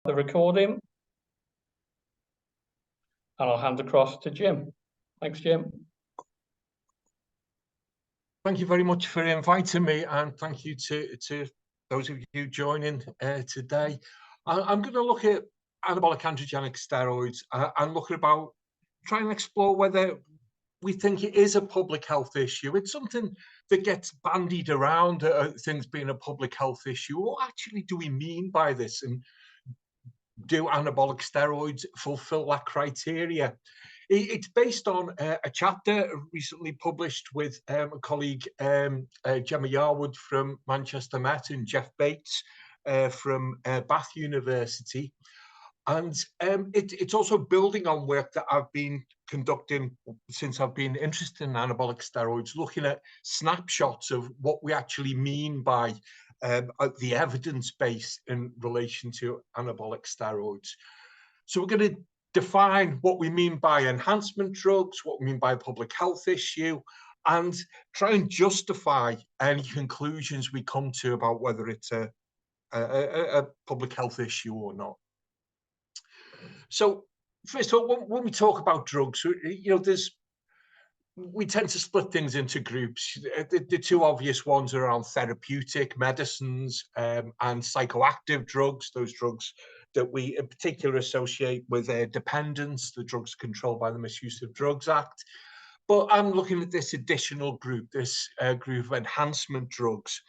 the recording, and I'll hand across to Jim. Thanks, Jim. Thank you very much for inviting me, and thank you to those of you joining today. I'm going to look at anabolic androgenic steroids and look about trying to explore whether we think it is a public health issue. It's something that gets bandied around, things being a public health issue. What actually do we mean by this? And do anabolic steroids fulfill that criteria? It's based on a chapter recently published with a colleague, Gemma Yarwood from Manchester Met and Jeff Bates from Bath University. And it's also building on work that I've been conducting since I've been interested in anabolic steroids, looking at snapshots of what we actually mean by the evidence base in relation to anabolic steroids. So we're going to define what we mean by enhancement drugs, what we mean by a public health issue, and try and justify any conclusions we come to about whether it's a public health issue or not. So first of all, when we talk about drugs, we tend to split things into groups. The two obvious ones are around therapeutic medicines and psychoactive drugs, those drugs that we in particular associate with dependence, the drugs controlled by the Misuse of Drugs Act. But I'm looking at this additional group, this group of enhancement drugs.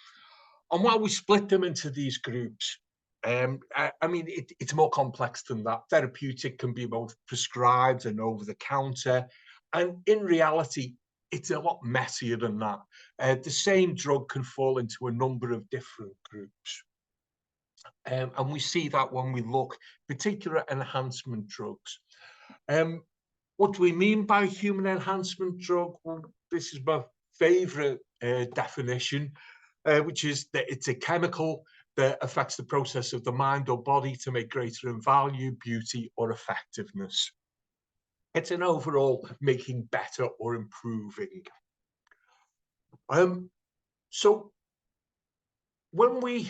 And while we split them into these groups, I mean, it's more complex than that. Therapeutic can be both prescribed and over the counter. And in reality, it's a lot messier than that. The same drug can fall into a number of different groups. And we see that when we look particular enhancement drugs. What do we mean by human enhancement drug? Well, this is my favorite definition, which is that it's a chemical that affects the process of the mind or body to make greater in value, beauty, or effectiveness. It's an overall making better or improving. So when we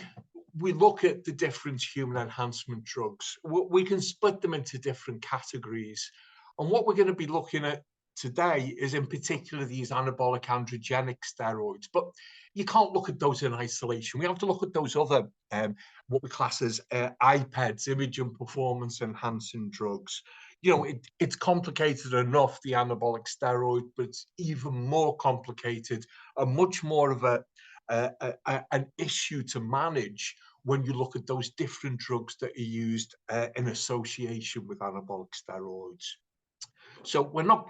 look at the different human enhancement drugs, we can split them into different categories. And what we're going to be looking at today is in particular these anabolic androgenic steroids, but you can't look at those in isolation. We have to look at those other what we class as IPEDs, image and performance enhancing drugs. You know, it's complicated enough, the anabolic steroid, but it's even more complicated and much more of an issue to manage when you look at those different drugs that are used in association with anabolic steroids. So we're not,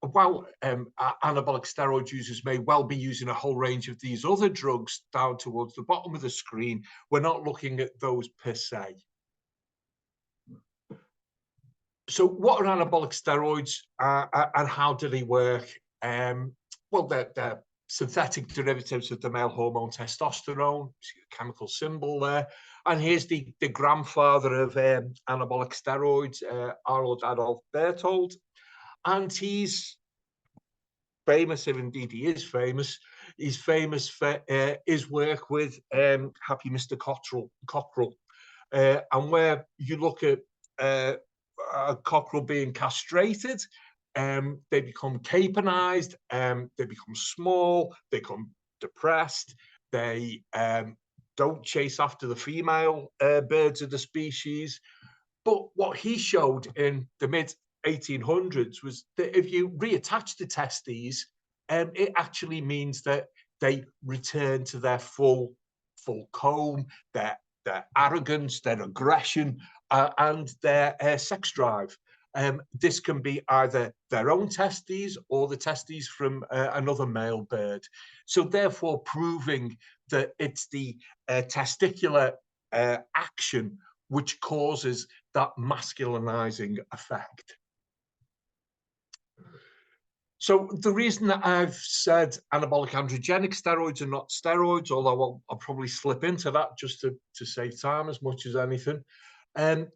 while anabolic steroid users may well be using a whole range of these other drugs down towards the bottom of the screen, we're not looking at those per se. So what are anabolic steroids and how do they work? Well, they're synthetic derivatives of the male hormone testosterone, chemical symbol there. And here's the grandfather of anabolic steroids, Arnold Adolf Berthold. And he's famous, if indeed he is famous. He's famous for his work with Happy Mr. Cockerell. And where you look at a cockerel being castrated, they become caponized, they become small, they become depressed, they don't chase after the female birds of the species. But what he showed in the mid-1800s was that if you reattach the testes, it actually means that they return to their full comb, their arrogance, their aggression, and their sex drive. This can be either their own testes or the testes from another male bird. So therefore proving that it's the testicular action which causes that masculinizing effect. So the reason that I've said anabolic androgenic steroids are not steroids, although I'll probably slip into that just to save time as much as anything,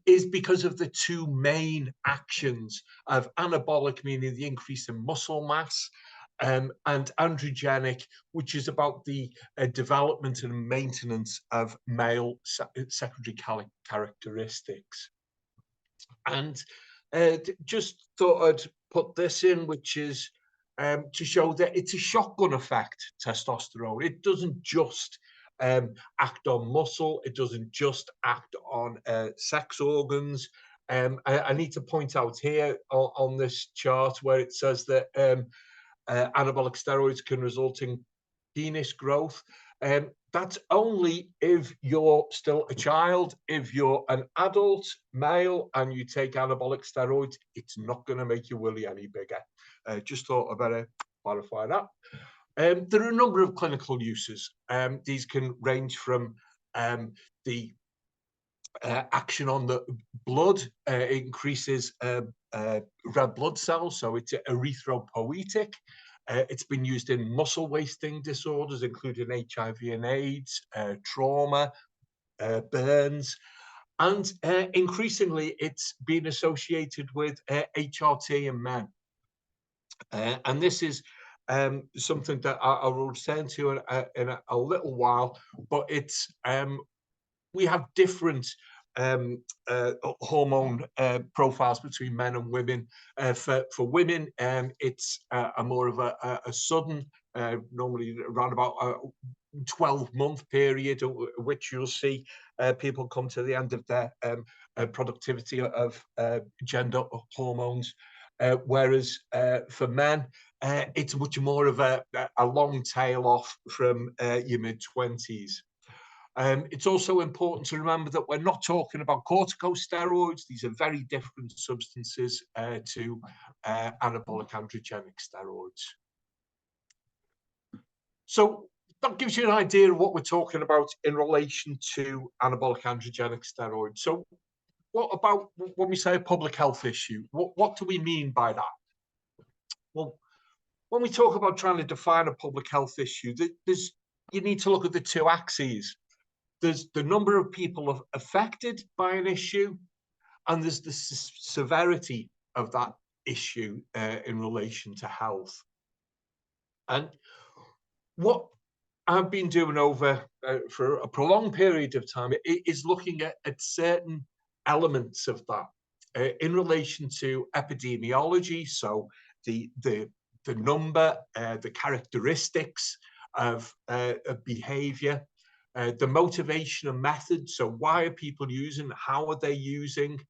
is because of the two main actions of anabolic, meaning the increase in muscle mass, and androgenic, which is about the development and maintenance of male secondary characteristics. And just thought I'd put this in, which is to show that it's a shotgun effect, testosterone. It doesn't just act on muscle. It doesn't just act on sex organs. I need to point out here on this chart where it says that anabolic steroids can result in penis growth. That's only if you're still a child. If you're an adult male and you take anabolic steroids, it's not going to make your willy any bigger. Just thought I better clarify that. There are a number of clinical uses. These can range from the action on the blood. It increases red blood cells, so it's erythropoietic. It's been used in muscle wasting disorders, including HIV and AIDS, trauma, burns, and increasingly it's been associated with HRT in men. And this is something that I will return to in a little while, but it's we have different hormone profiles between men and women. For women, it's a more of a sudden, normally around about a 12-month period, which you'll see people come to the end of their productivity of gender hormones. Whereas for men, it's much more of a long tail off from your mid-20s. It's also important to remember that we're not talking about corticosteroids. These are very different substances to anabolic androgenic steroids. So that gives you an idea of what we're talking about in relation to anabolic androgenic steroids. So what about when we say a public health issue? What do we mean by that? Well, when we talk about trying to define a public health issue, you need to look at the two axes. There's the number of people affected by an issue, and there's the severity of that issue in relation to health. And what I've been doing over for a prolonged period of time is looking at certain elements of that in relation to epidemiology. So the number, the characteristics of behavior, the motivation and method. So why are people using? How are they using?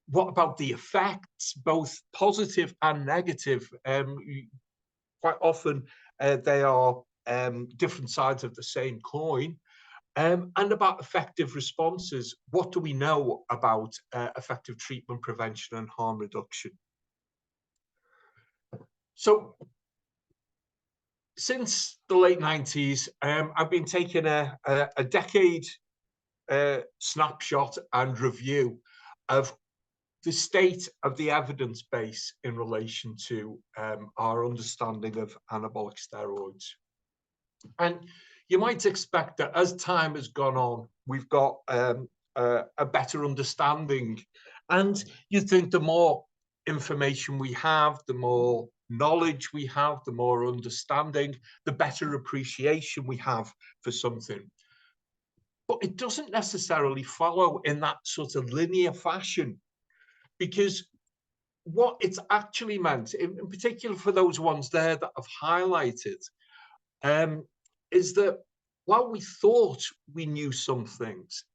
What about the effects, both positive and negative? Quite often they are different sides of the same coin. And about effective responses. What do we know about effective treatment, prevention and harm reduction? So since the late 90s, I've been taking a decade snapshot and review of the state of the evidence base in relation to our understanding of anabolic steroids. And you might expect that as time has gone on, we've got a better understanding. And you think the more information we have, the more knowledge we have, the more understanding, the better appreciation we have for something. But it doesn't necessarily follow in that sort of linear fashion, because what it's actually meant, in particular for those ones there that I've highlighted, is that while we thought we knew some things,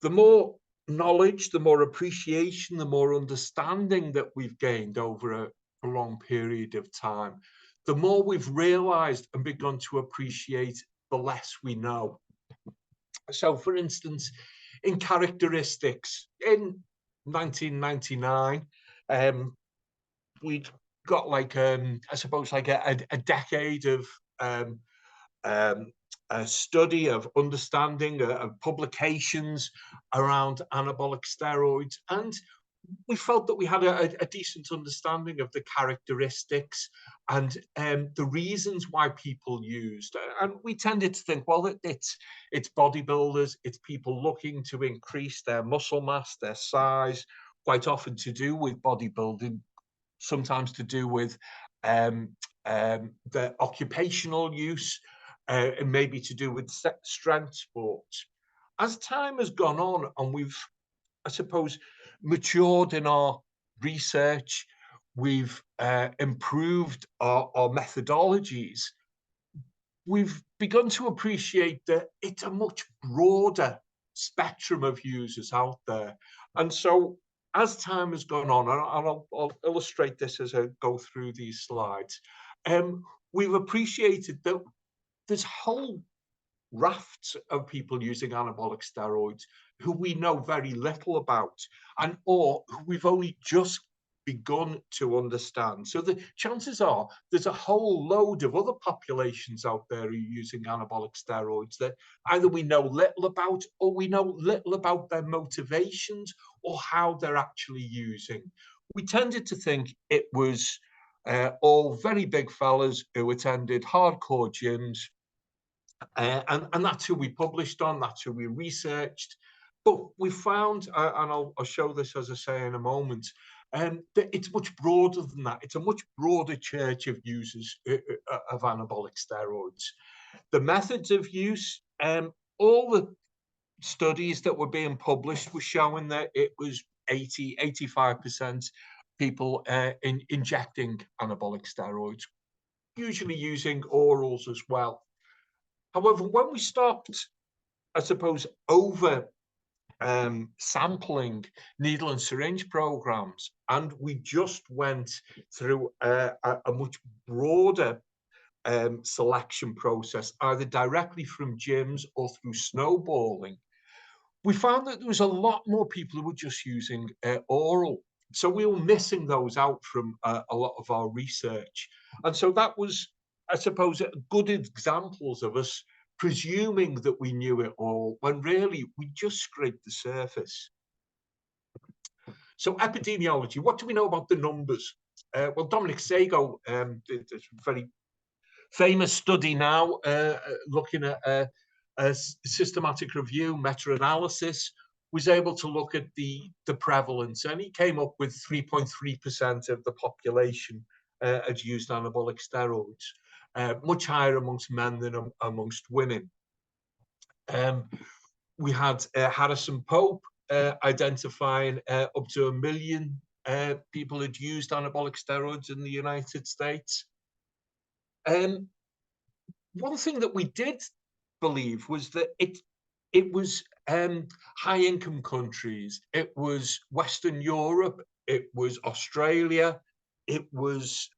the more knowledge, the more appreciation, the more understanding that we've gained over a long period of time, the more we've realized and begun to appreciate the less we know. So for instance, in characteristics, in 1999, we'd got like, I suppose, like a decade of a study of understanding of publications around anabolic steroids, and we felt that we had a decent understanding of the characteristics and the reasons why people used. And we tended to think, well, it's bodybuilders, it's people looking to increase their muscle mass, their size, quite often to do with bodybuilding, sometimes to do with the occupational use, and maybe to do with strength sports. As time has gone on and we've, I suppose, matured in our research, we've improved our methodologies, we've begun to appreciate that it's a much broader spectrum of users out there. And so as time has gone on, and I'll illustrate this as I go through these slides, we've appreciated that there's whole rafts of people using anabolic steroids who we know very little about, and or who we've only just begun to understand. So the chances are there's a whole load of other populations out there who are using anabolic steroids that either we know little about, or we know little about their motivations or how they're actually using. We tended to think it was all very big fellas who attended hardcore gyms, and that's who we published on, that's who we researched. But we found, and I'll show this as I say in a moment, that it's much broader than that. It's a much broader church of users of anabolic steroids. The methods of use, all the studies that were being published were showing that it was 85% people injecting anabolic steroids, usually using orals as well. However, when we stopped, I suppose, over sampling needle and syringe programs, and we just went through a much broader selection process, either directly from gyms or through snowballing, we found that there was a lot more people who were just using oral. So we were missing those out from a lot of our research. And so that was, I suppose, good examples of us presuming that we knew it all, when really we just scraped the surface. So epidemiology, what do we know about the numbers? Well, Dominic Sago did a very famous study now looking at a systematic review, meta-analysis, was able to look at the prevalence, and he came up with 3.3% of the population had used anabolic steroids. Much higher amongst men than amongst women. We had Harrison Pope identifying up to 1 million people had used anabolic steroids in the United States. One thing that we did believe was that it was high-income countries, it was Western Europe, it was Australia, it was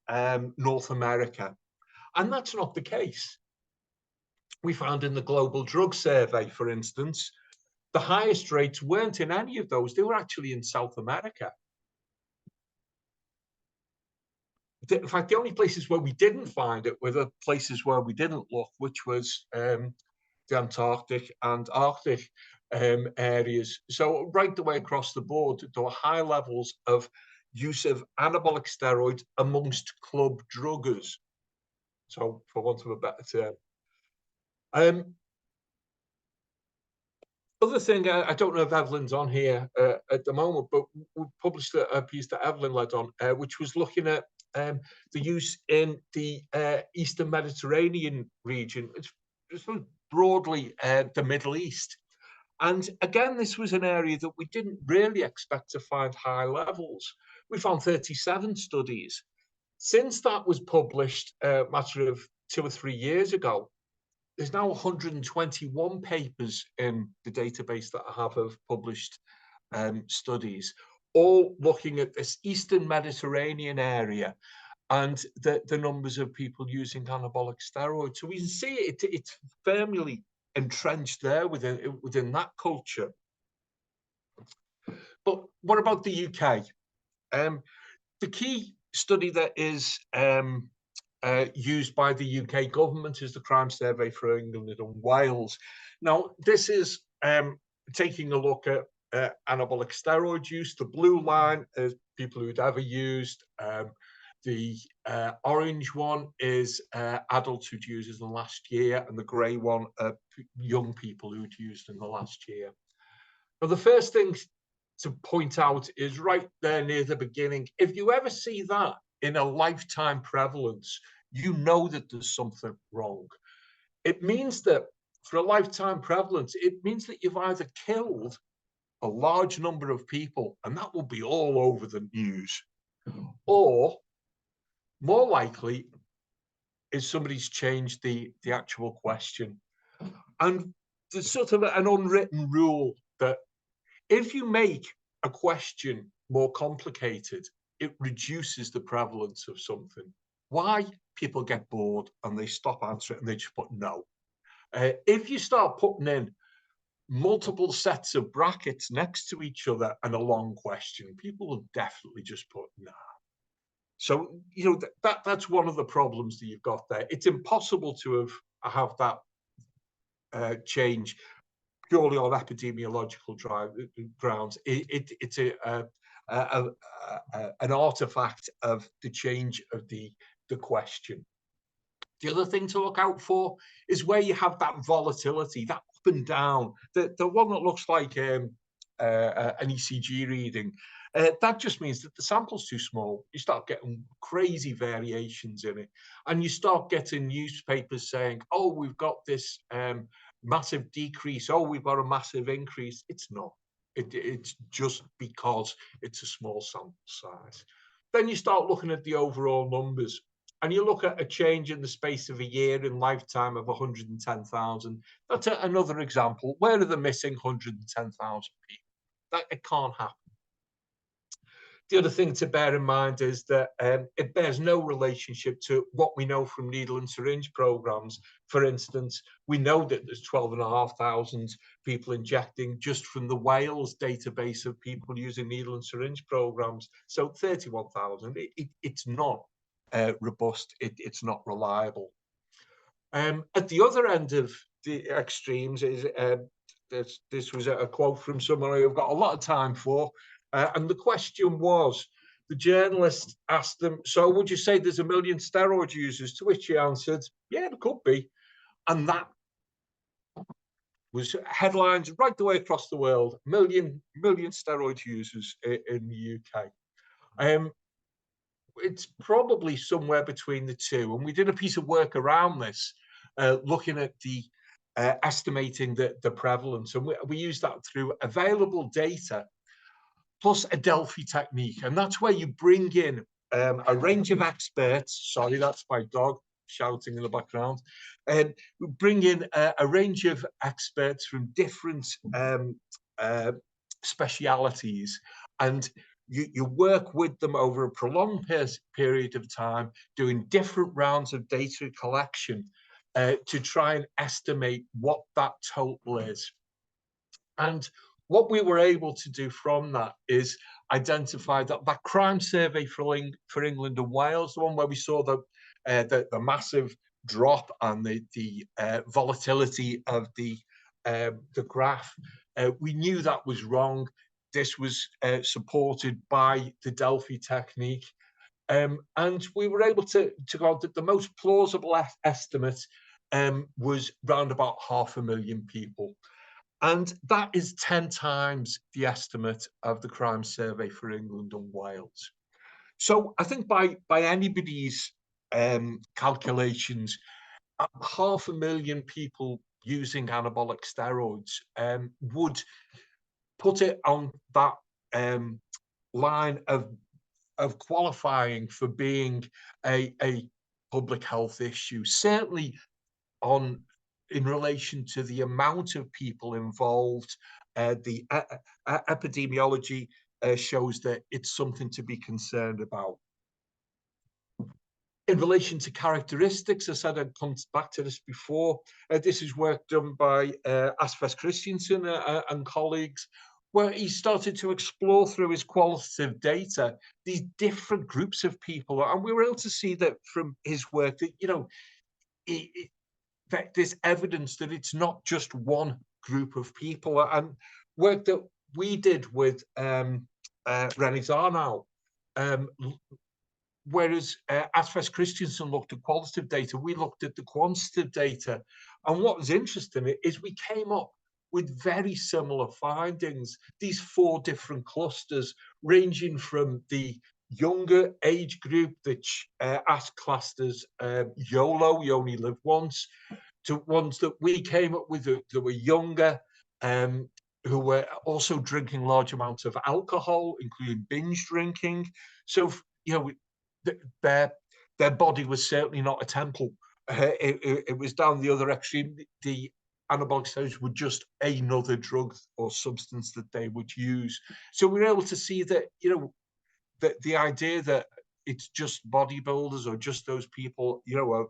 North America. And that's not the case. We found in the Global Drug Survey, for instance, the highest rates weren't in any of those. They were actually in South America. In fact, the only places where we didn't find it were the places where we didn't look, which was the Antarctic and Arctic areas. So right the way across the board, there were high levels of use of anabolic steroids amongst club druggers. So, for want of a better term. Other thing, I don't know if Evelyn's on here at the moment, but we published a piece that Evelyn led on, which was looking at the use in the Eastern Mediterranean region. It's broadly the Middle East. And again, this was an area that we didn't really expect to find high levels. We found 37 studies. Since that was published a matter of 2 or 3 years ago, there's now 121 papers in the database that I have of published studies, all looking at this Eastern Mediterranean area and the numbers of people using anabolic steroids. So we can see it's firmly entrenched there within that culture. But what about the UK? The key study that is used by the UK government is the Crime Survey for England and Wales. Now, this is taking a look at anabolic steroid use. The blue line is people who'd ever used. The orange one is adults who'd used in the last year, and the grey one are young people who'd used in the last year. Now, the first thing to point out is right there near the beginning. If you ever see that in a lifetime prevalence, you know that there's something wrong. It means that for a lifetime prevalence, it means that you've either killed a large number of people, and that will be all over the news, or more likely is somebody's changed the actual question. And there's sort of an unwritten rule that if you make a question more complicated, it reduces the prevalence of something. Why? People get bored and they stop answering and they just put no. If you start putting in multiple sets of brackets next to each other and a long question, people will definitely just put no. So, you know, that's one of the problems that you've got there. It's impossible to have that change purely on epidemiological grounds. It's an artifact of the change of the question. The other thing to look out for is where you have that volatility, that up and down, the one that looks like an ECG reading. That just means that the sample's too small. You start getting crazy variations in it. And you start getting newspapers saying, oh, we've got this massive decrease. Oh, we've got a massive increase. It's not. It's just because it's a small sample size. Then you start looking at the overall numbers. And you look at a change in the space of a year in lifetime of 110,000. That's another example. Where are the missing 110,000 people? That it can't happen. The other thing to bear in mind is that it bears no relationship to what we know from needle and syringe programs. For instance, we know that there's 12,500 people injecting just from the Wales database of people using needle and syringe programs. So 31,000, it's not robust, it's not reliable. At the other end of the extremes is this was a quote from someone I've got a lot of time for. And the question was, the journalist asked them, so would you say there's 1 million steroid users? To which he answered, yeah, there could be. And that was headlines right the way across the world, million steroid users in the UK. It's probably somewhere between the two. And we did a piece of work around this, looking at the estimating the prevalence. And we used that through available data plus a Delphi technique. And that's where you bring in a range of experts. Sorry, that's my dog shouting in the background. And we bring in a range of experts from different specialities. And you work with them over a prolonged period of time, doing different rounds of data collection to try and estimate what that total is. And what we were able to do from that is identify that crime survey for England and Wales, the one where we saw the massive drop and the volatility of the graph. We knew that was wrong. This was supported by the Delphi technique. And we were able to go out that the most plausible estimate was round about 500,000 people. And that is 10 times the estimate of the crime survey for England and Wales. So I think by anybody's calculations, 500,000 people using anabolic steroids would put it on that line of qualifying for being a public health issue, certainly in relation to the amount of people involved. The epidemiology shows that it's something to be concerned about. In relation to characteristics, I said I'd come back to this before. This is work done by Asfes Christiansen and colleagues, where he started to explore through his qualitative data these different groups of people, and we were able to see that from his work that, you know, that there's evidence that it's not just one group of people. And work that we did with René Zarnow, whereas Asfes Christiansen looked at qualitative data, we looked at the quantitative data. And what was interesting is we came up with very similar findings. These 4 different clusters, ranging from the younger age group that are classed as YOLO, you only live once, to ones that we came up with that were younger, who were also drinking large amounts of alcohol, including binge drinking. So, their body was certainly not a temple. It was down the other extreme. The anabolic steroids were just another drug or substance that they would use. So we were able to see that, the idea that it's just bodybuilders or just those people,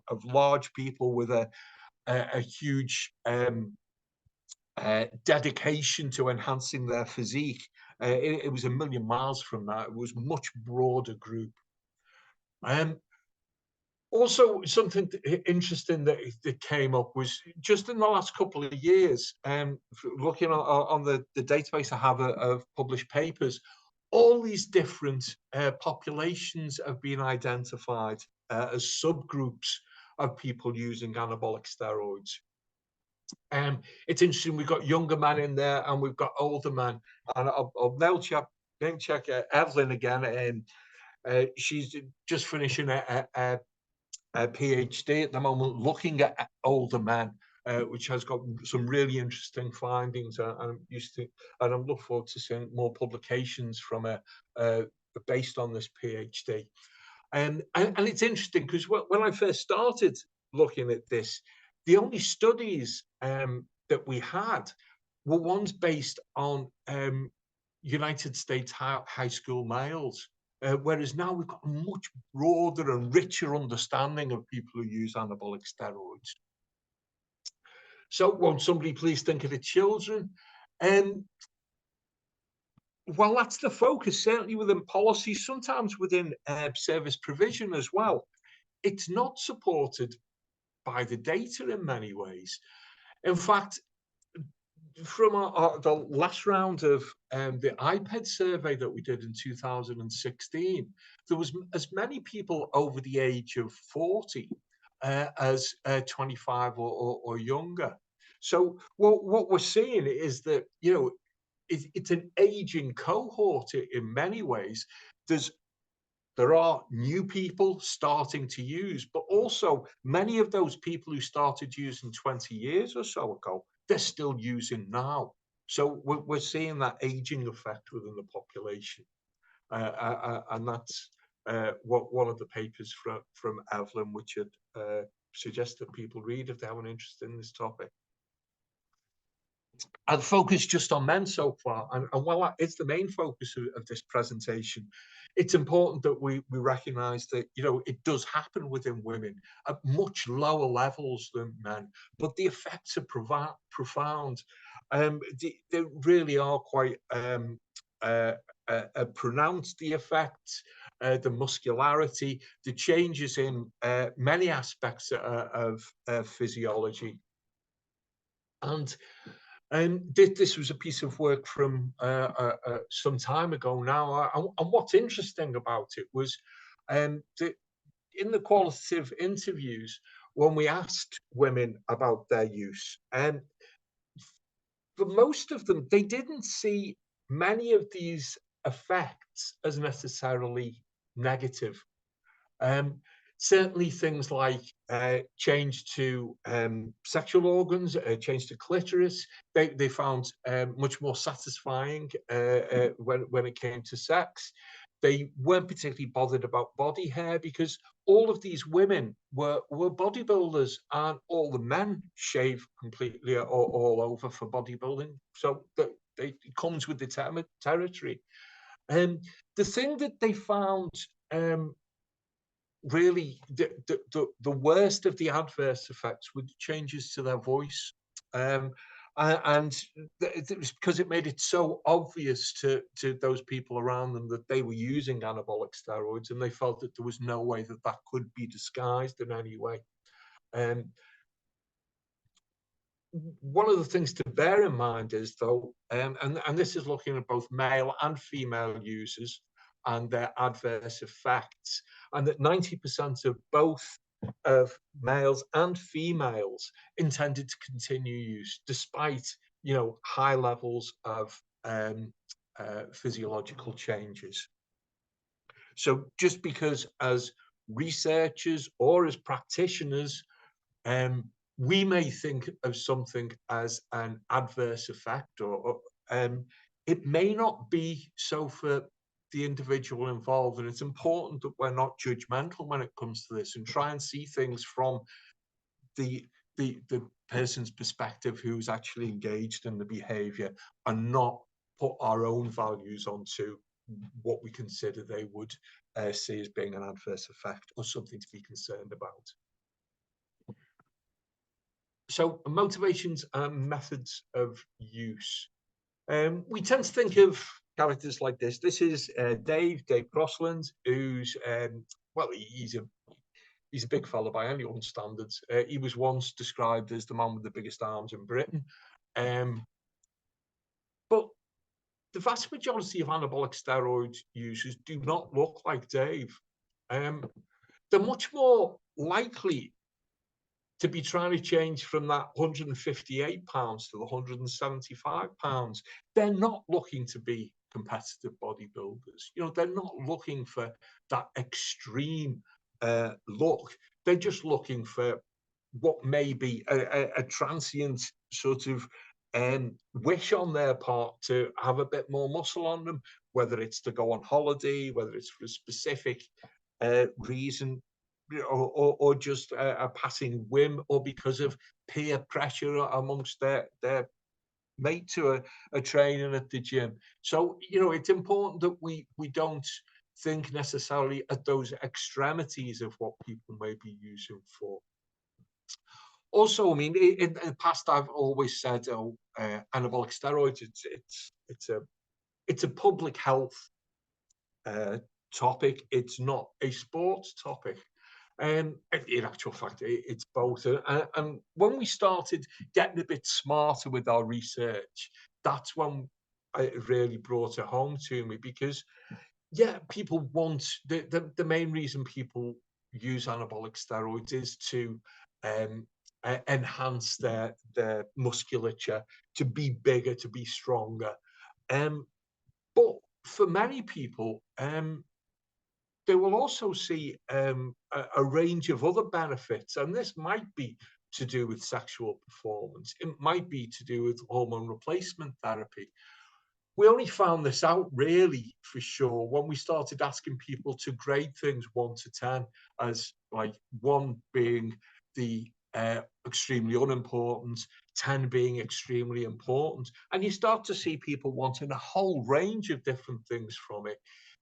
of large people with a huge dedication to enhancing their physique. It was a million miles from that. It was a much broader group. Also, something interesting that came up was just in the last couple of years, looking on the database I have of published papers, all these different populations have been identified as subgroups of people using anabolic steroids. It's interesting, we've got younger men in there and we've got older men. And I'll name check Evelyn again. She's just finishing a PhD at the moment, looking at older men, which has got some really interesting findings. And I'm looking forward to seeing more publications from based on this PhD. And it's interesting because when I first started looking at this, the only studies that we had were ones based on United States high school males. Whereas now we've got a much broader and richer understanding of people who use anabolic steroids. So won't somebody please think of the children? Well, that's the focus, certainly within policy, sometimes within service provision as well. It's not supported by the data in many ways. In fact, from the last round of the IPED survey that we did in 2016, there was as many people over the age of 40 as 25 or younger. So what we're seeing is that, it's an aging cohort in many ways. There are new people starting to use, but also many of those people who started using 20 years or so ago, they're still using now. So we're seeing that aging effect within the population. And that's one of the papers from Evelyn, which I'd suggest that people read if they have an interest in this topic. I'll focus just on men so far, and while that is the main focus of this presentation, it's important that we recognise that, it does happen within women at much lower levels than men, but the effects are profound. They really are quite pronounced, the effects, the muscularity, the changes in many aspects of physiology. And this was a piece of work from some time ago now. And what's interesting about it was in the qualitative interviews, when we asked women about their use, for most of them, they didn't see many of these effects as necessarily negative. Certainly things like change to sexual organs, change to clitoris, they found much more satisfying when it came to sex. They weren't particularly bothered about body hair because all of these women were bodybuilders, and all the men shave completely all over for bodybuilding. So it comes with the territory. The thing that they found really the worst of the adverse effects were changes to their voice, and it was because it made it so obvious to those people around them that they were using anabolic steroids, and they felt that there was no way that could be disguised in any way. One of the things to bear in mind is, though, and this is looking at both male and female users and their adverse effects, and that 90% of both of males and females intended to continue use despite, high levels of physiological changes. So just because as researchers or as practitioners, we may think of something as an adverse effect, or it may not be so for the individual involved. And it's important that we're not judgmental when it comes to this, and try and see things from the person's perspective who's actually engaged in the behavior, and not put our own values onto what we consider they would see as being an adverse effect or something to be concerned about. So motivations and methods of use. We tend to think of characters like this. This is Dave Crossland, who's well, he's a big fella by anyone's standards. He was once described as the man with the biggest arms in Britain. But the vast majority of anabolic steroid users do not look like Dave. They're much more likely to be trying to change from that 158 pounds to the 175 pounds. They're not looking to be competitive bodybuilders. You know, they're not looking for that extreme look. They're just looking for what may be a transient sort of wish on their part to have a bit more muscle on them, whether it's to go on holiday, whether it's for a specific reason, or just a passing whim, or because of peer pressure amongst their mate to a training at the gym. So, you know, it's important that we don't think necessarily at those extremities of what people may be using for. Also, I mean, in the past, I've always said, anabolic steroids, it's a public health topic. It's not a sports topic. In actual fact, it's both. And when we started getting a bit smarter with our research, that's when it really brought it home to me. Because, yeah, people want, the main reason people use anabolic steroids is to enhance their musculature, to be bigger, to be stronger. But for many people, they will also see a range of other benefits, and this might be to do with sexual performance. It might be to do with hormone replacement therapy. We only found this out really for sure when we started asking people to grade things 1 to 10, as like 1 being the extremely unimportant, 10 being extremely important. And you start to see people wanting a whole range of different things from it,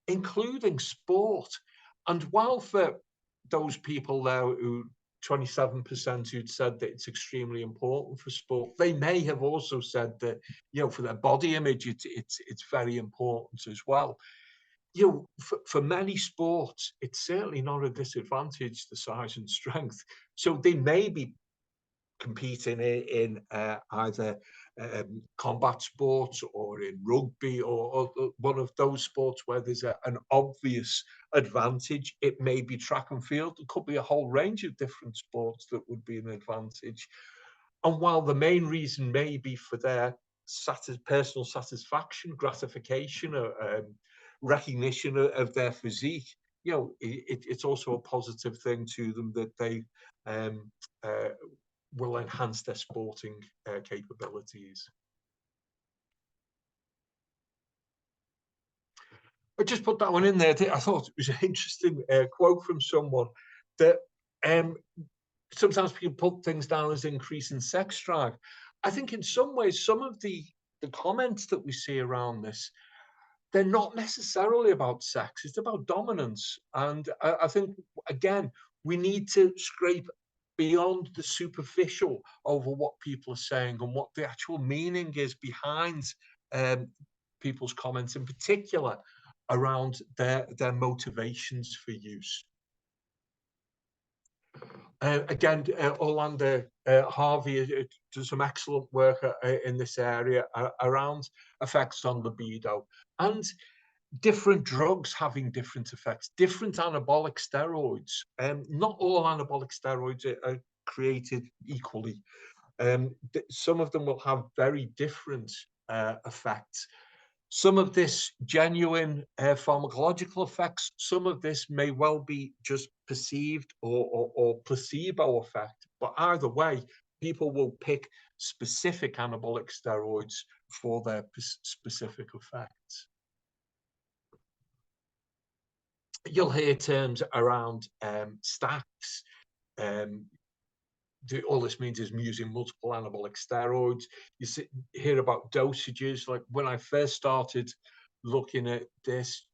including sport. And while for those people there who 27% who'd said that it's extremely important for sport, they may have also said that, you know, for their body image, it's very important as well. You know, for many sports, it's certainly not a disadvantage, the size and strength. So they may be competing in either combat sports or in rugby, or one of those sports where there's an obvious advantage. It may be track and field. It could be a whole range of different sports that would be an advantage. And while the main reason may be for their personal satisfaction, gratification, recognition of their physique, you know, it's also a positive thing to them that they will enhance their sporting capabilities. I just put that one in there. I thought it was an interesting quote from someone that sometimes people put things down as increasing sex drive. I think in some ways, some of the comments that we see around this, they're not necessarily about sex. It's about dominance. And I think, again, we need to scrape beyond the superficial over what people are saying and what the actual meaning is behind people's comments, in particular around their motivations for use. Again, Orlando Harvey does some excellent work in this area around effects on libido, and different drugs having different effects, different anabolic steroids. Not all anabolic steroids are created equally. Some of them will have very different effects. Some of this genuine pharmacological effects, some of this may well be just perceived or placebo effect, but either way, people will pick specific anabolic steroids for their specific effects. You'll hear terms around stacks. All this means is using multiple anabolic steroids. You hear about dosages. Like when I first started looking at this,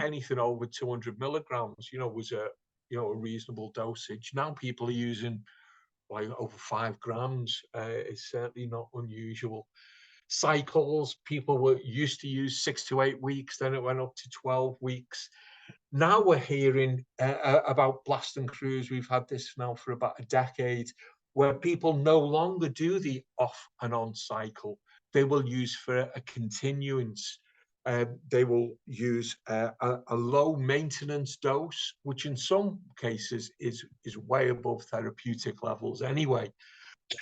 anything over 200 milligrams, was a reasonable dosage. Now people are using like over 5 grams. It's certainly not unusual. Cycles, people were used to use 6 to 8 weeks, then it went up to 12 weeks. Now we're hearing about blast and cruise. We've had this now for about a decade, where people no longer do the off and on cycle. They will use for a continuance. They will use a low maintenance dose, which in some cases is way above therapeutic levels anyway.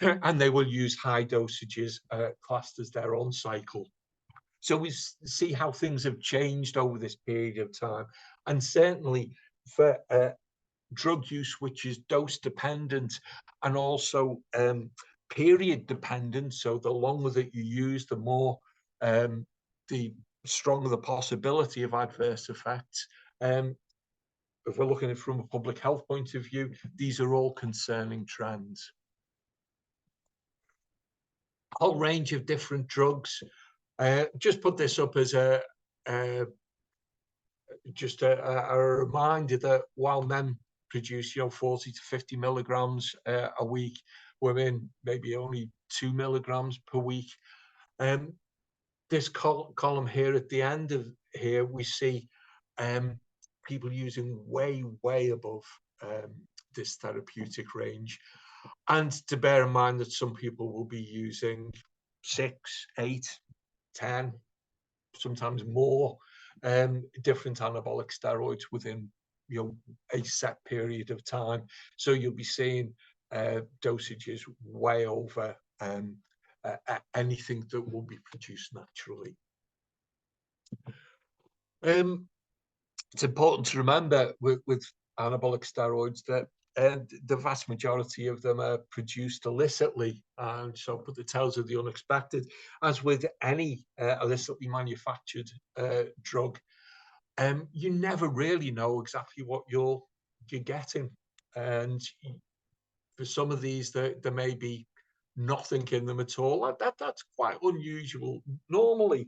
And they will use high dosages classed as their on cycle. So we see how things have changed over this period of time. And certainly for drug use, which is dose dependent and also period dependent. So the longer that you use, the more, the stronger the possibility of adverse effects. If we're looking at it from a public health point of view, these are all concerning trends. A whole range of different drugs. Just put this up as a reminder that while men produce 40 to 50 milligrams a week, women maybe only 2 milligrams per week. This column here at the end of here, we see people using way above this therapeutic range. And to bear in mind that some people will be using 6, 8, 10, sometimes more different anabolic steroids within a set period of time. So you'll be seeing dosages way over anything that will be produced naturally. It's important to remember with anabolic steroids that the vast majority of them are produced illicitly, and so put the tales of the unexpected. As with any illicitly manufactured drug, you never really know exactly what you're getting, and for some of these there may be nothing in them at all. That's quite unusual normally,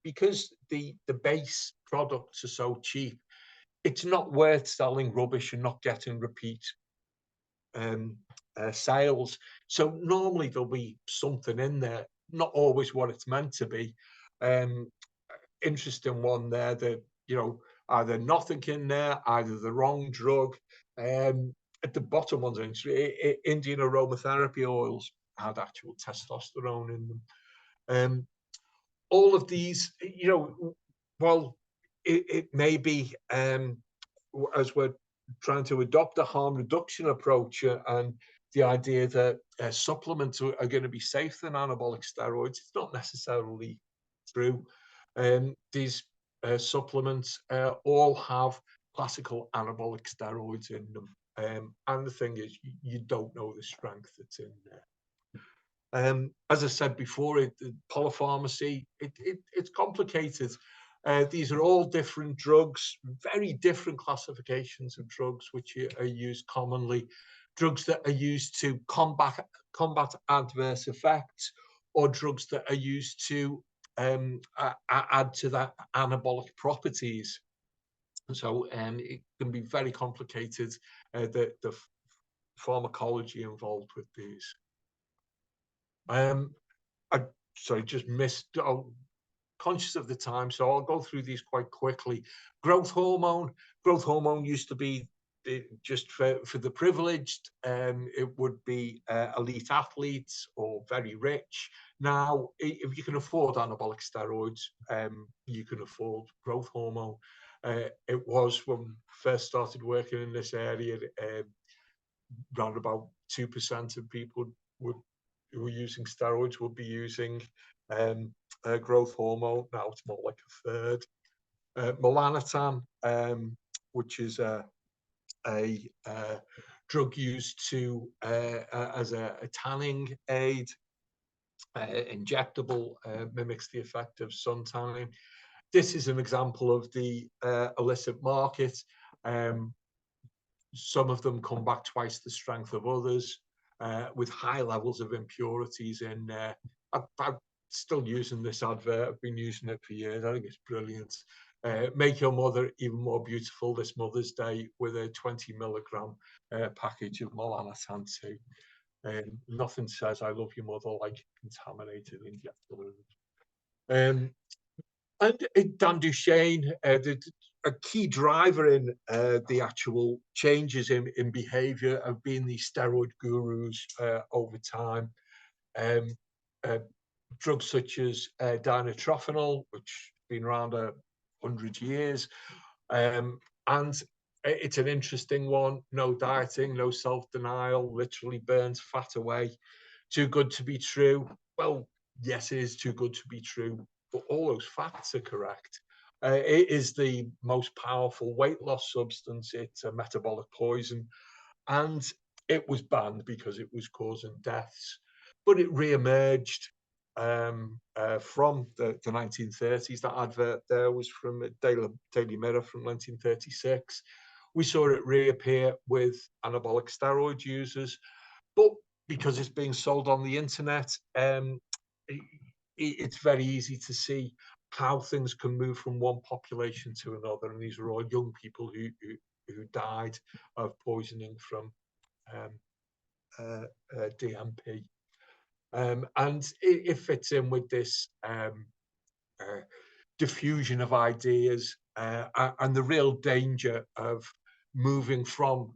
because the base products are so cheap. It's not worth selling rubbish and not getting repeat sales. So normally there'll be something in there, not always what it's meant to be. Interesting one there that, either nothing in there, either the wrong drug. At the bottom ones, Indian aromatherapy oils had actual testosterone in them. All of these, well, it may be, as we're trying to adopt a harm reduction approach and the idea that supplements are going to be safer than anabolic steroids, it's not necessarily true. These supplements all have classical anabolic steroids in them. And the thing is, you don't know the strength that's in there. As I said before, polypharmacy, it's complicated. These are all different drugs, very different classifications of drugs which are used commonly. Drugs that are used to combat adverse effects, or drugs that are used to add to that anabolic properties. So it can be very complicated, the pharmacology involved with these. Sorry, just missed. Conscious of the time, so I'll go through these quite quickly. Growth hormone used to be just for the privileged. It would be elite athletes or very rich. Now, if you can afford anabolic steroids, you can afford growth hormone. It was, when we first started working in this area, around about 2% of people who were using steroids would be using growth hormone. Now it's more like a third. Melanotan, which is a drug used to as a tanning aid, injectable, mimics the effect of sun tanning. This is an example of the illicit market. Some of them come back twice the strength of others, with high levels of impurities in. I'm still using this advert. I've been using it for years. I think it's brilliant. Make your mother even more beautiful this Mother's Day with a 20 milligram package of Melanotan 2. Nothing says I love your mother like contaminated injectables. And Dan Duchesne, a key driver in the actual changes in behavior have been these steroid gurus over time. Drugs such as dinotrophanol, which has been around 100 years. And it's an interesting one. No dieting, no self-denial, literally burns fat away. Too good to be true. Well, yes, it is too good to be true, but all those facts are correct. It is the most powerful weight loss substance. It's a metabolic poison, and it was banned because it was causing deaths. But it re-emerged from the 1930s. That advert there was from Daily Mirror from 1936. We saw it reappear with anabolic steroid users, but because it's being sold on the internet, it's very easy to see how things can move from one population to another. And these are all young people who died of poisoning from DMP. And it fits in with this diffusion of ideas and the real danger of moving from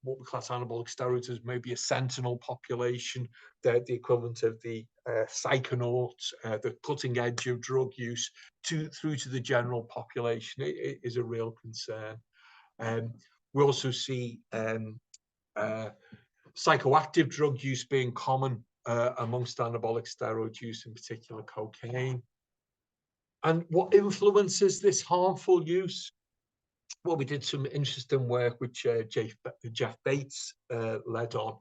what we class anabolic steroids as maybe a sentinel population, the equivalent of the psychonauts, the cutting edge of drug use, through to the general population. It is a real concern. We also see psychoactive drug use being common amongst anabolic steroid use, in particular cocaine. And what influences this harmful use? Well, we did some interesting work which Jeff Bates led on.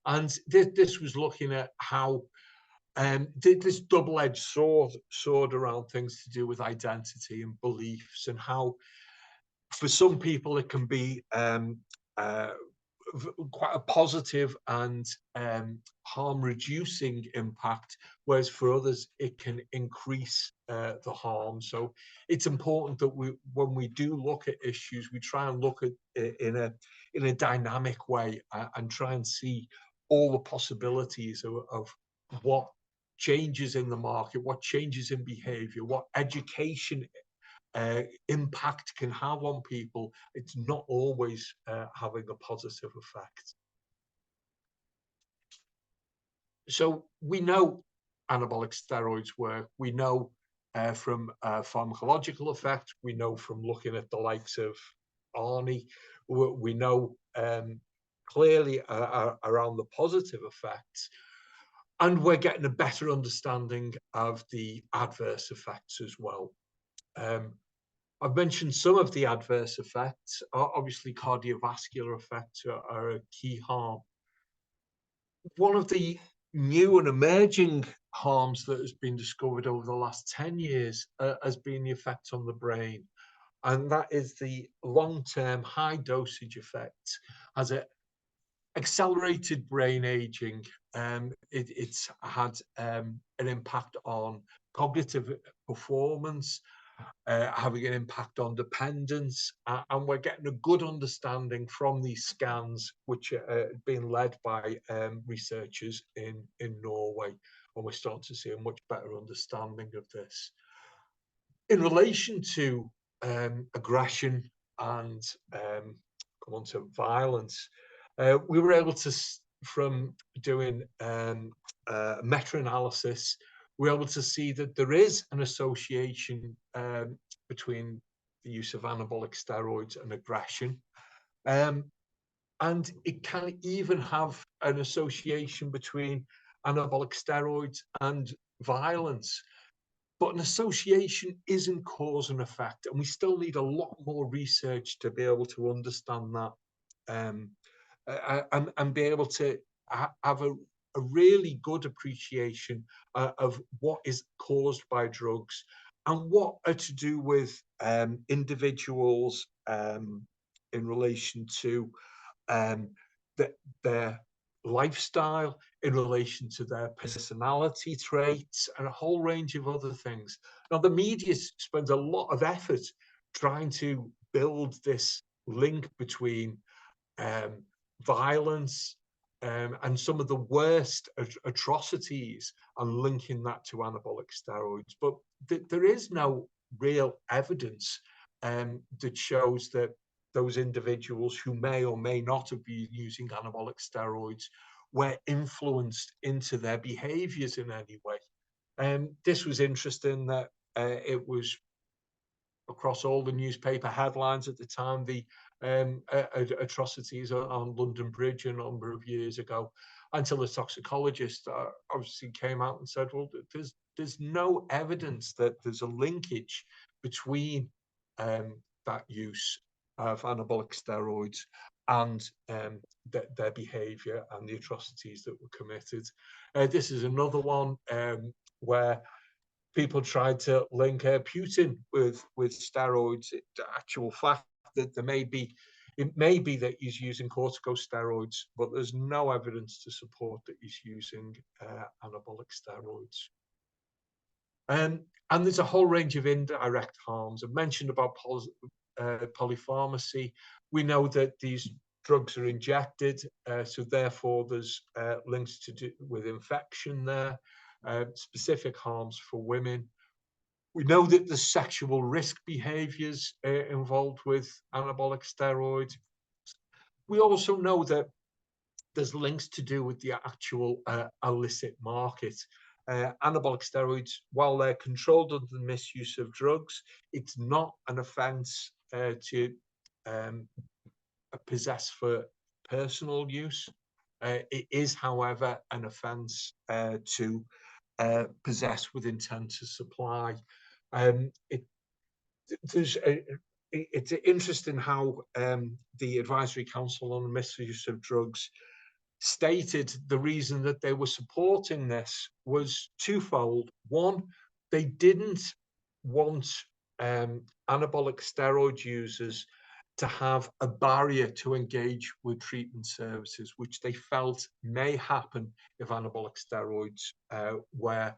And this was looking at how this double-edged sword around things to do with identity and beliefs, and how for some people it can be quite a positive and harm-reducing impact, whereas for others it can increase the harm. So it's important that when we do look at issues, we try and look at it in a dynamic way and try and see all the possibilities of what changes in the market, what changes in behavior, what education impact can have on people. It's not always having a positive effect. So we know anabolic steroids work. We know from pharmacological effect. We know from looking at the likes of Arnie. We know clearly around the positive effects. And we're getting a better understanding of the adverse effects as well. I've mentioned some of the adverse effects. Obviously, cardiovascular effects are a key harm. One of the new and emerging harms that has been discovered over the last 10 years has been the effect on the brain. And that is the long-term high dosage effect as an accelerated brain aging. It's had an impact on cognitive performance, having an impact on dependence, and we're getting a good understanding from these scans, which are being led by researchers in Norway, and we're starting to see a much better understanding of this. In relation to aggression and come on to violence, we were able to, from doing meta-analysis, we're able to see that there is an association between the use of anabolic steroids and aggression. And it can even have an association between anabolic steroids and violence. but an association isn't cause and effect, and we still need a lot more research to be able to understand that, and be able to have a really good appreciation of what is caused by drugs and what are to do with individuals in relation to their lifestyle, in relation to their personality traits, and a whole range of other things. Now, the media spends a lot of effort trying to build this link between violence and some of the worst atrocities and linking that to anabolic steroids. But there is no real evidence that shows that those individuals who may or may not have been using anabolic steroids were influenced into their behaviors in any way. This was interesting that it was across all the newspaper headlines at the time, the atrocities on London Bridge a number of years ago, until the toxicologist obviously came out and said, well, there's no evidence that there's a linkage between that use of anabolic steroids and their behavior and the atrocities that were committed. This is another one where people tried to link Putin with steroids. The actual fact that it may be that he's using corticosteroids, but there's no evidence to support that he's using anabolic steroids. And there's a whole range of indirect harms. I've mentioned about polypharmacy. We know that these drugs are injected, so therefore there's links to do with infection there, specific harms for women. We know that there's sexual risk behaviors involved with anabolic steroids. We also know that there's links to do with the actual illicit market. Anabolic steroids, while they're controlled under the misuse of drugs, it's not an offence to possess for personal use. It is, however, an offence to possess with intent to supply. It's interesting how the Advisory Council on the Misuse of Drugs stated the reason that they were supporting this was twofold. One, they didn't want anabolic steroid users to have a barrier to engage with treatment services, which they felt may happen if anabolic steroids were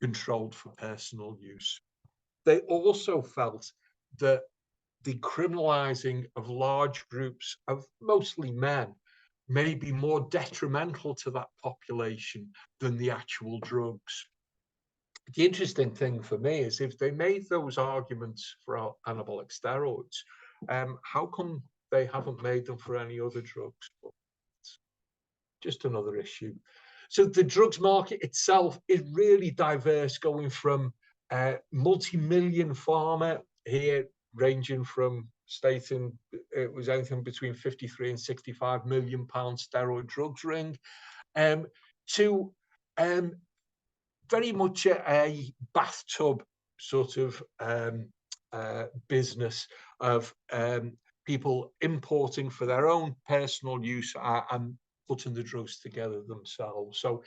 controlled for personal use. They also felt that the criminalizing of large groups of mostly men may be more detrimental to that population than the actual drugs. The interesting thing for me is if they made those arguments for anabolic steroids, how come they haven't made them for any other drugs? It's just another issue. So the drugs market itself is really diverse, going from multi-million pharma here, ranging from stating it was anything between 53 and 65 million pound steroid drugs ring, to very much a bathtub sort of business of people importing for their own personal use and putting the drugs together themselves. So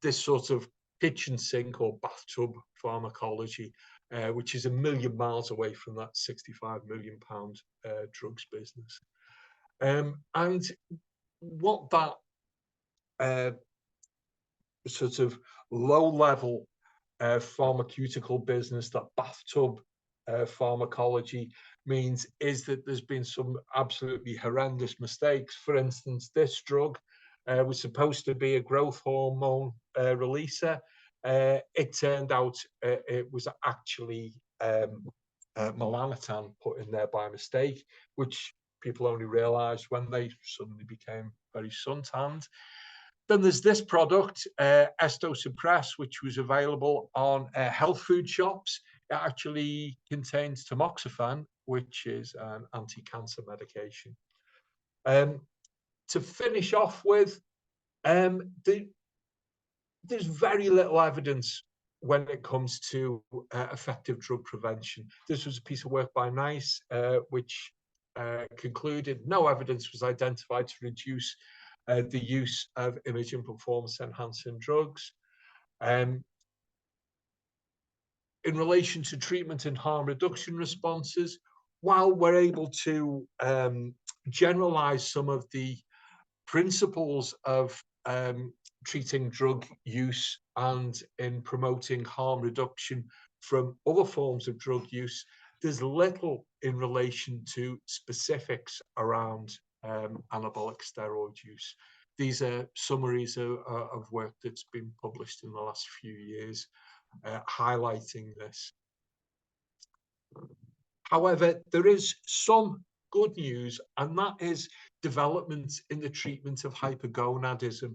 this sort of kitchen sink or bathtub pharmacology, which is a million miles away from that 65 million pound drugs business. And what that sort of low-level pharmaceutical business, that bathtub pharmacology, means is that there's been some absolutely horrendous mistakes. For instance, this drug was supposed to be a growth hormone releaser. It turned out it was actually melanotan put in there by mistake, which people only realized when they suddenly became very suntanned. Then there's this product, Esto Suppress, which was available on health food shops. It actually contains tamoxifen, which is an anti-cancer medication. To finish off with, there's very little evidence when it comes to effective drug prevention. This was a piece of work by NICE, which concluded no evidence was identified to reduce the use of image and performance enhancing drugs. In relation to treatment and harm reduction responses, while we're able to generalize some of the principles of treating drug use and in promoting harm reduction from other forms of drug use, there's little in relation to specifics around anabolic steroid use. These are summaries of work that's been published in the last few years highlighting this. However, there is some good news, and that is developments in the treatment of hypergonadism.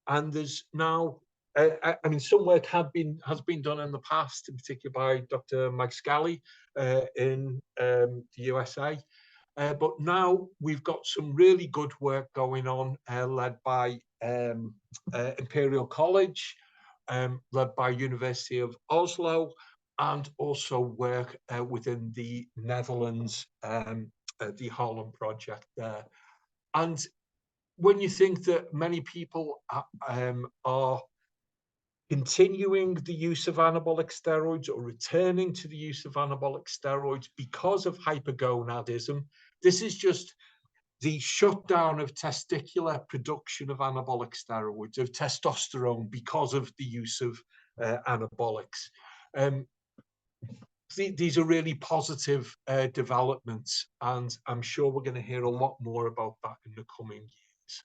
And there's now, I mean, some work has been done in the past, in particular by Dr. Mike Scally in the USA. But now we've got some really good work going on, led by Imperial College, led by University of Oslo, and also work within the Netherlands, the Harlem project there. And when you think that many people are continuing the use of anabolic steroids or returning to the use of anabolic steroids because of hypergonadism, this is just the shutdown of testicular production of anabolic steroids, of testosterone, because of the use of anabolics. These are really positive developments, and I'm sure we're going to hear a lot more about that in the coming years.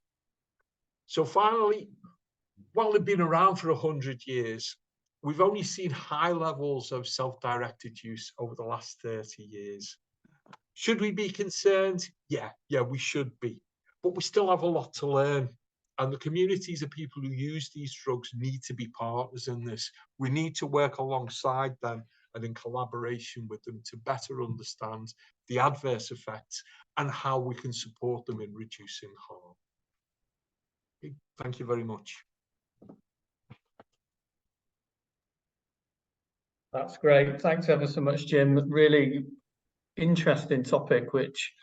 So finally, while they've been around for 100 years, we've only seen high levels of self-directed use over the last 30 years. Should we be concerned? Yeah, we should be. But we still have a lot to learn. And the communities of people who use these drugs need to be partners in this. We need to work alongside them and in collaboration with them to better understand the adverse effects and how we can support them in reducing harm. Okay, thank you very much. That's great. Thanks ever so much, Jim. Really interesting topic, which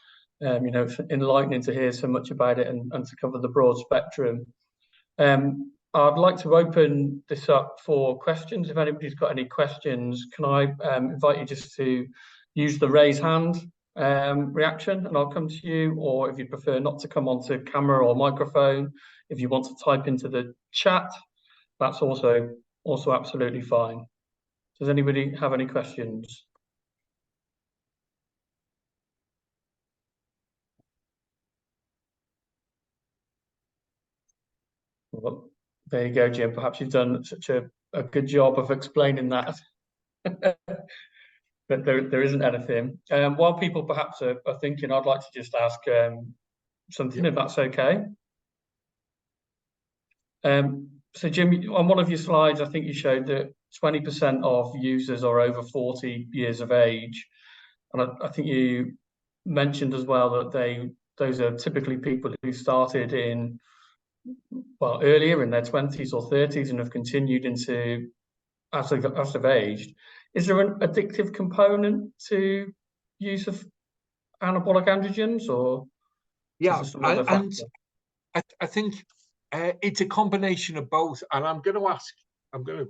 you know, it's enlightening to hear so much about it and to cover the broad spectrum. I'd like to open this up for questions. If anybody's got any questions, can I invite you just to use the raise hand reaction and I'll come to you, or if you prefer not to come onto camera or microphone, if you want to type into the chat, that's also absolutely fine. Does anybody have any questions? Well, there you go, Jim. Perhaps you've done such a good job of explaining that. But there isn't anything. While people perhaps are thinking, I'd like to just ask something, if that's okay. So Jim, on one of your slides, I think you showed that 20% of users are over 40 years of age. And I think you mentioned as well that those are typically people who started in, well, earlier in their 20s or 30s and have continued into as they've aged. Is there an addictive component to use of anabolic androgens, or yeah, I think it's a combination of both. And I'm going to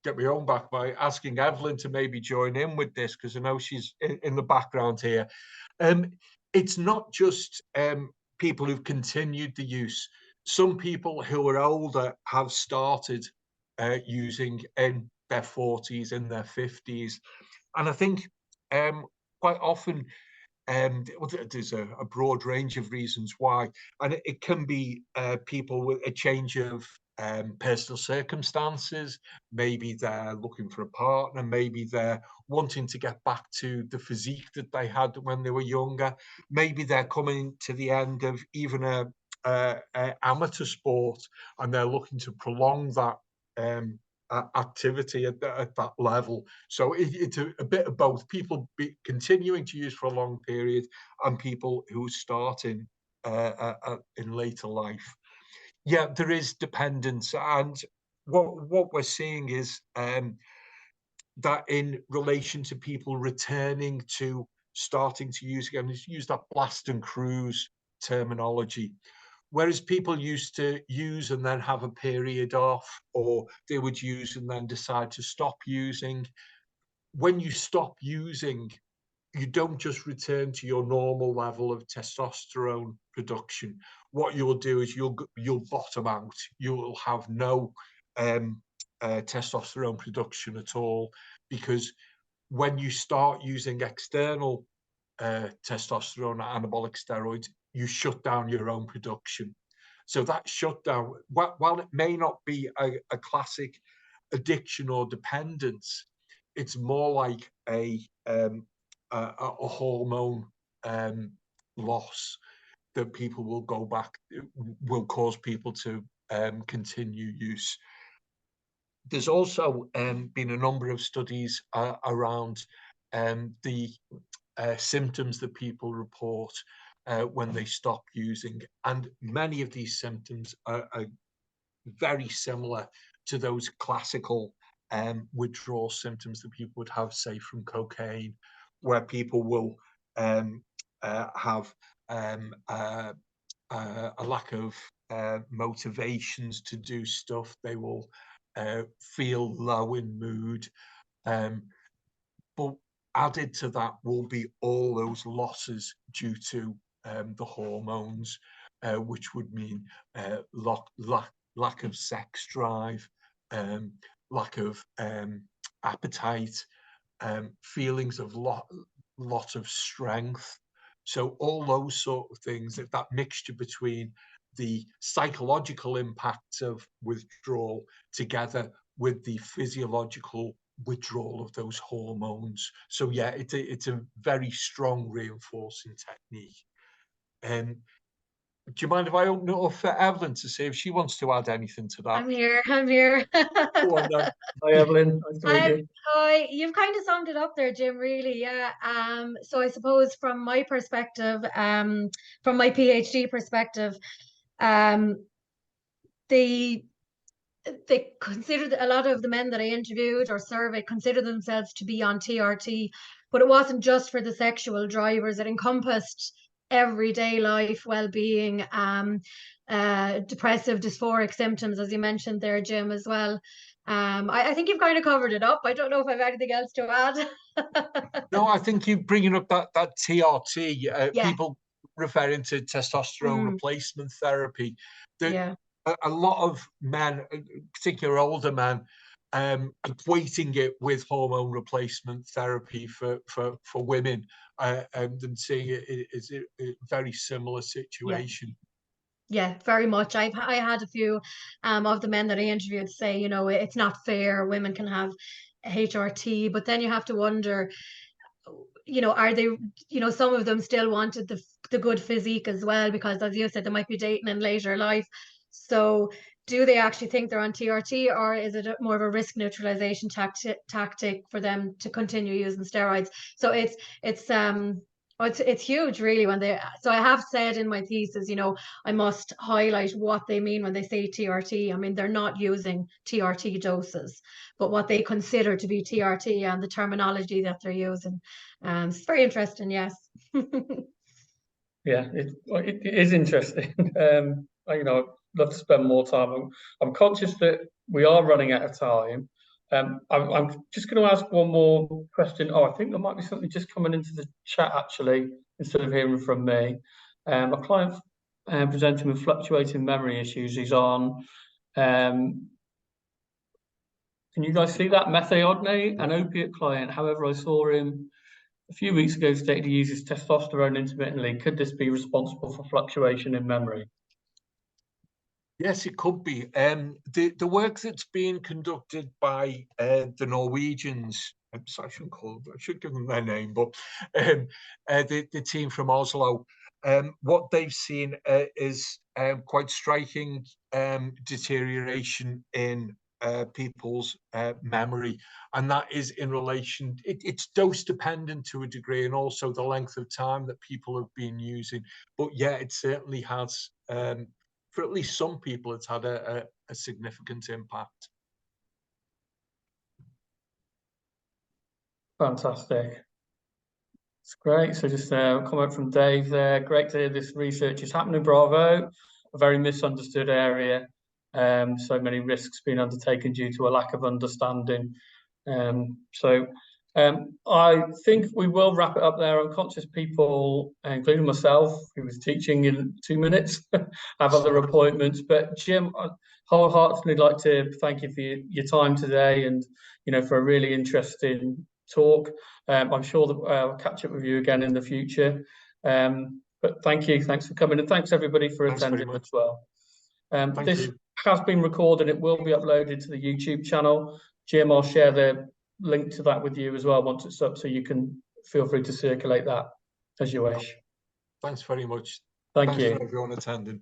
get my own back by asking Evelyn to maybe join in with this, because I know she's in the background here. It's not just people who've continued the use. Some people who are older have started using in their 40s, in their 50s. And I think quite often there's a broad range of reasons why. And it can be people with a change of personal circumstances. Maybe they're looking for a partner. Maybe they're wanting to get back to the physique that they had when they were younger. Maybe they're coming to the end of even a amateur sport, and they're looking to prolong that activity at that level. So it's a bit of both. People continuing to use for a long period, and people who start in later life. Yeah, there is dependence, and what we're seeing is that in relation to people returning to starting to use again, use that blast and cruise terminology. Whereas people used to use and then have a period off, or they would use and then decide to stop using. When you stop using, you don't just return to your normal level of testosterone production. What you'll do is you'll bottom out. You'll have no testosterone production at all, because when you start using external testosterone anabolic steroids, you shut down your own production. So that shutdown, while it may not be a classic addiction or dependence, it's more like a hormone loss that people will go back, will cause people to continue use. There's also been a number of studies around the symptoms that people report when they stop using, and many of these symptoms are very similar to those classical withdrawal symptoms that people would have, say, from cocaine, where people will have a lack of motivations to do stuff. They will feel low in mood, but added to that will be all those losses due to the hormones, which would mean lack of sex drive, lack of appetite, feelings of lot of strength. So all those sort of things, that mixture between the psychological impacts of withdrawal together with the physiological withdrawal of those hormones. So yeah, it's a very strong reinforcing technique. Do you mind if I open it up for Evelyn to see if she wants to add anything to that? I'm here. I'm here. Go on then. Hi, Evelyn. Nice to meet you. Hi. You've kind of summed it up there, Jim, really. Yeah. So I suppose from my perspective, from my PhD perspective, they considered, a lot of the men that I interviewed or surveyed considered themselves to be on TRT, but it wasn't just for the sexual drivers. It encompassed everyday life, well-being, depressive, dysphoric symptoms, as you mentioned there, Jim, as well. I think you've kind of covered it up. I don't know if I have anything else to add. No, I think you're bringing up that TRT, Yeah. people referring to testosterone replacement therapy. Yeah. A lot of men, particularly older men, equating it with hormone replacement therapy for women, and seeing it as a very similar situation. Yeah, very much. I had a few of the men that I interviewed say, you know, it's not fair. Women can have HRT, but then you have to wonder, you know, are they, you know, some of them still wanted the good physique as well, because as you said, they might be dating in later life. So do they actually think they're on TRT, or is it more of a risk neutralization tactic for them to continue using steroids? So it's huge, really, when they. So I have said in my thesis, you know, I must highlight what they mean when they say TRT. I mean, they're not using TRT doses, but what they consider to be TRT and the terminology that they're using. It's very interesting, yes. Yeah, it is interesting. You know, I'd love to spend more time. I'm conscious that we are running out of time. I'm just going to ask one more question. Oh, I think there might be something just coming into the chat, actually, instead of hearing from me. A client presenting with fluctuating memory issues. He's on. Can you guys see that? Methadone, an opiate client. However, I saw him a few weeks ago stated he uses testosterone intermittently. Could this be responsible for fluctuation in memory? Yes, it could be. The work that's being conducted by the Norwegians, I should give them their name, but the team from Oslo, what they've seen is quite striking deterioration in people's memory, and that is in relation, it's dose dependent to a degree, and also the length of time that people have been using. But yeah, it certainly has, for at least some people, it's had a significant impact. Fantastic. It's great. So just a comment from Dave there. Great to hear this research is happening. Bravo. A very misunderstood area. So many risks being undertaken due to a lack of understanding. I think we will wrap it up there. I'm conscious people, including myself, who was teaching in 2 minutes, have other appointments. But Jim, I wholeheartedly like to thank you for your time today, and for a really interesting talk. I'm sure that I'll catch up with you again in the future. But thank you, thanks for coming, and thanks everybody for attending as well. This has been recorded. It will be uploaded to the YouTube channel. Jim, I'll share the link to that with you as well once it's up, so you can feel free to circulate that as you wish. Thanks very much. Thanks for everyone attending.